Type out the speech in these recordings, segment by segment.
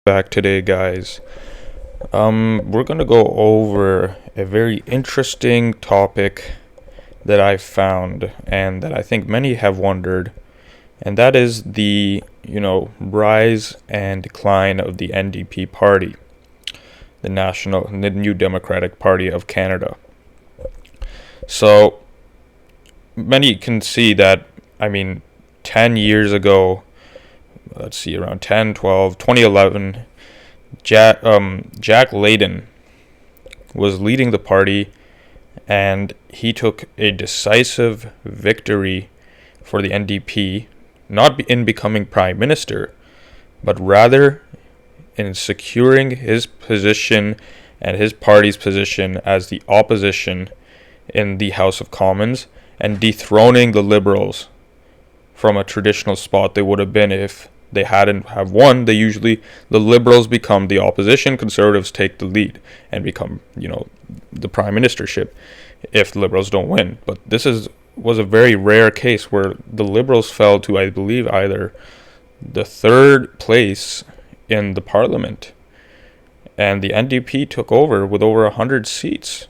back today, guys. We're gonna go over a very interesting topic that I found and that I think many have wondered, and that is the rise and decline of the NDP party, the New Democratic Party of Canada. So many can see that. 10 years ago, let's see, around 10, 12, 2011, Jack Layton was leading the party, and he took a decisive victory for the NDP, not in becoming prime minister, but rather in securing his position and his party's position as the opposition in the House of Commons and dethroning the Liberals from a traditional spot they would have been if they hadn't have won. The Liberals become the opposition, Conservatives take the lead and become, the prime ministership if the Liberals don't win. But this was a very rare case where the Liberals fell to, I believe, either the third place in the parliament, and the NDP took over with over 100 seats.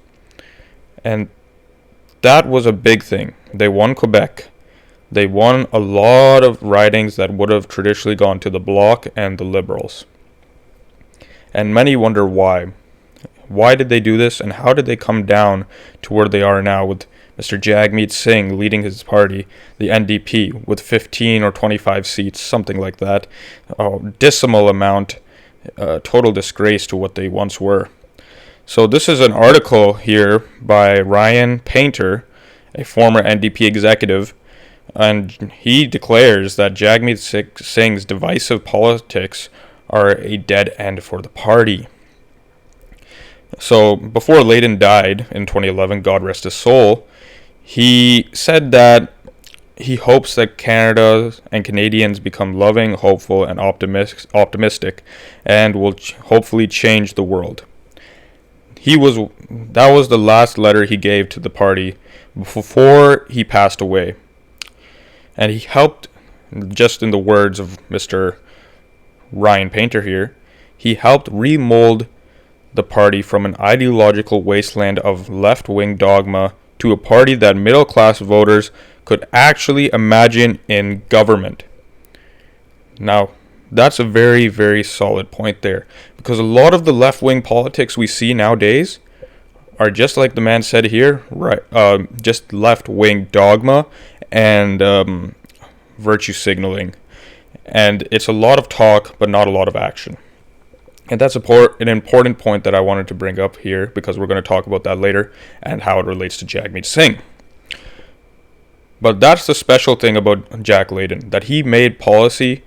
And that was a big thing. They won Quebec. They won a lot of ridings that would have traditionally gone to the Bloc and the Liberals. And many wonder why. Why did they do this, and how did they come down to where they are now with Mr. Jagmeet Singh leading his party, the NDP, with 15 or 25 seats, something like that. A decimal amount, total disgrace to what they once were. So this is an article here by Ryan Painter, a former NDP executive, and he declares that Jagmeet Singh's divisive politics are a dead end for the party. So before Layton died in 2011, God rest his soul, he said that he hopes that Canada and Canadians become loving, hopeful, and optimistic, and will hopefully change the world. That was the last letter he gave to the party before he passed away. And he helped, just in the words of Mr. Ryan Painter here, he helped remold the party from an ideological wasteland of left-wing dogma to a party that middle-class voters could actually imagine in government. Now, that's a very, very solid point there, because a lot of the left-wing politics we see nowadays are just like the man said here, right? Just left-wing dogma and virtue signaling, and it's a lot of talk but not a lot of action. And that's an important point that I wanted to bring up here, because we're going to talk about that later and how it relates to Jagmeet Singh. But that's the special thing about Jack Layton, that he made policy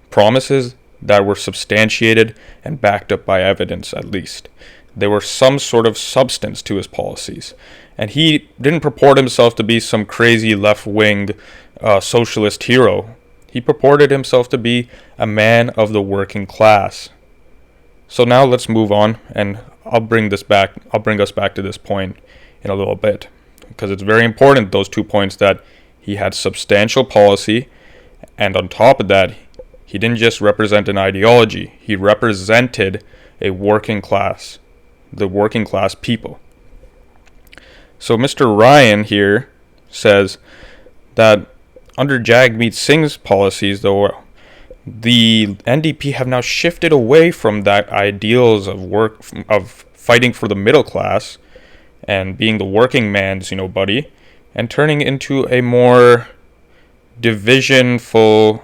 promises that were substantiated and backed up by evidence. At least there were some sort of substance to his policies, and he didn't purport himself to be some crazy left-wing socialist hero. He purported himself to be a man of the working class. So now let's move on, and I'll bring us back to this point in a little bit, because it's very important, those 2 points, that he had substantial policy, and on top of that, he didn't just represent an ideology, he represented a working class, the working class people. So Mr. Ryan here says that under Jagmeet Singh's policies, though, the NDP have now shifted away from that ideals of fighting for the middle class and being the working man's, buddy, and turning into a more divisionful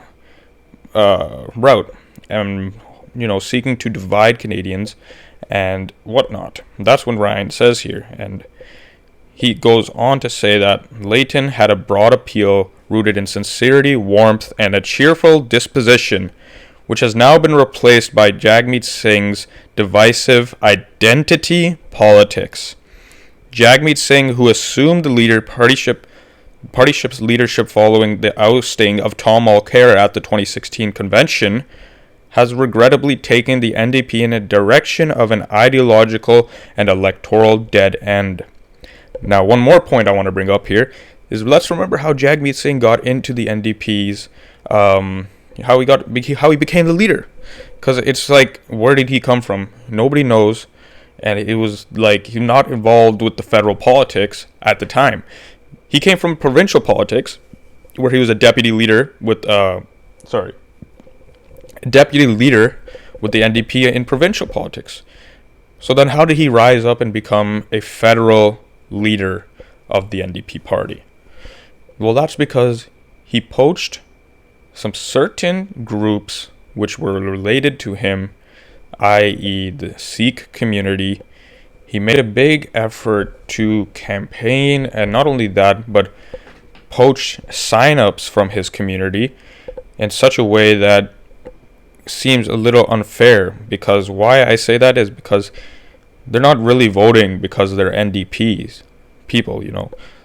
route, and seeking to divide Canadians and whatnot. That's what Ryan says here, and he goes on to say that Layton had a broad appeal rooted in sincerity, warmth, and a cheerful disposition, which has now been replaced by Jagmeet Singh's divisive identity politics. Jagmeet Singh, who assumed the partyship's leadership following the ousting of Tom Mulcair at the 2016 convention, has regrettably taken the NDP in a direction of an ideological and electoral dead end. Now, one more point I want to bring up here is, let's remember how Jagmeet Singh got into the NDP's, how he became the leader. Because it's like, where did he come from? Nobody knows. And it was like he's not involved with the federal politics at the time. He came from provincial politics, where he was a deputy leader with the NDP in provincial politics. So then how did he rise up and become a federal leader of the NDP party? Well, that's because he poached some certain groups which were related to him, i.e. the Sikh community. He made a big effort to campaign, and not only that, but poach sign-ups from his community in such a way that seems a little unfair. Because why I say that is because they're not really voting because they're NDPs people, They're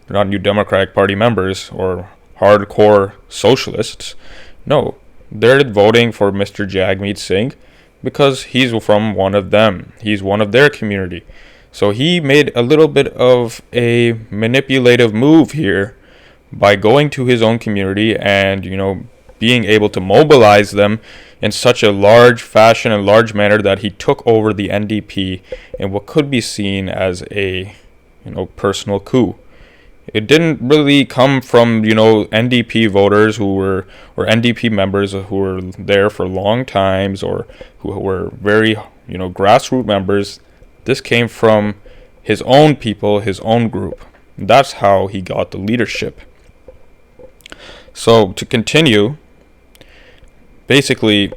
not New Democratic Party members or hardcore socialists. No, they're voting for Mr. Jagmeet Singh because he's from one of them. He's one of their community. So he made a little bit of a manipulative move here by going to his own community and, being able to mobilize them in such a large fashion and large manner that he took over the NDP in what could be seen as a, personal coup. It didn't really come from, NDP voters or NDP members who were there for long times or who were very, grassroots members. This came from his own people, his own group. That's how he got the leadership. So to continue, basically,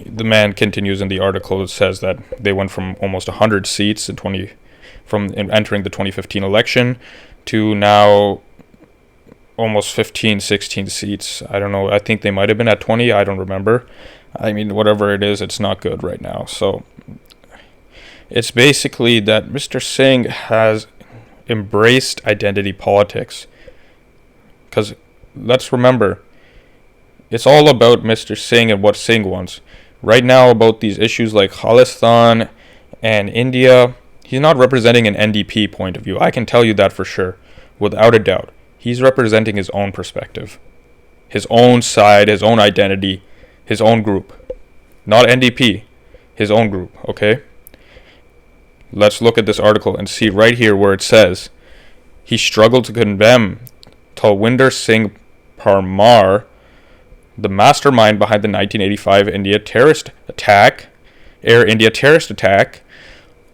the man continues in the article. It says that they went from almost 100 seats from entering the 2015 election to now almost 15, 16 seats. I don't know. I think they might have been at 20. I don't remember. I mean, whatever it is, it's not good right now. So it's basically that Mr. Singh has embraced identity politics. Because let's remember, it's all about Mr. Singh and what Singh wants. Right now, about these issues like Khalistan and India, he's not representing an NDP point of view. I can tell you that for sure, without a doubt. He's representing his own perspective, his own side, his own identity, his own group. Not NDP, his own group, okay? Let's look at this article and see right here where it says, he struggled to condemn Talwinder Singh Parmar, the mastermind behind the 1985 Air India terrorist attack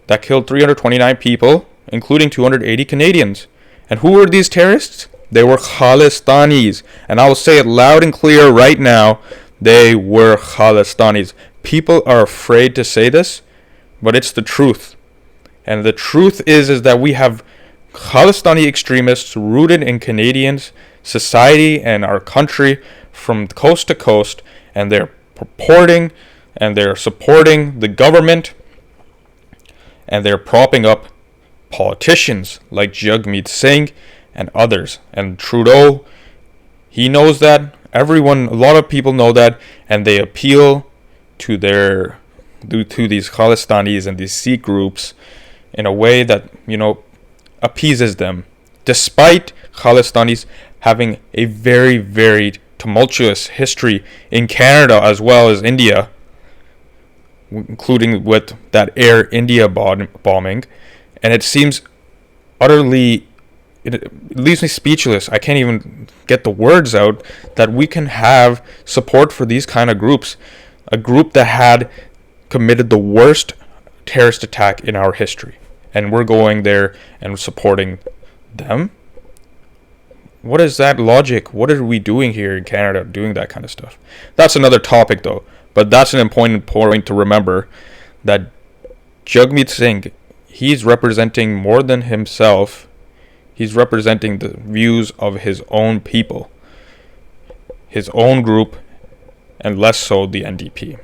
that killed 329 people, including 280 Canadians. And who were these terrorists? They were Khalistanis. And I will say it loud and clear right now, they were Khalistanis. People are afraid to say this, but it's the truth. And the truth is that we have Khalistani extremists rooted in Canadians' society and our country from coast to coast, and they're purporting and they're supporting the government, and they're propping up politicians like Jagmeet Singh and others. And Trudeau, he knows that. A lot of people know that, and they appeal to these Khalistanis and these Sikh groups in a way that, appeases them, despite Khalistanis having a very, very tumultuous history in Canada as well as India, including with that Air India bombing. And it seems utterly, it leaves me speechless. I can't even get the words out that we can have support for these kind of groups. A group that had committed the worst terrorist attack in our history. And we're going there and supporting them? What is that logic? What are we doing here in Canada doing that kind of stuff? That's another topic though. But that's an important point to remember, that Jagmeet Singh, he's representing more than himself. He's representing the views of his own people, his own group, and less so the NDP.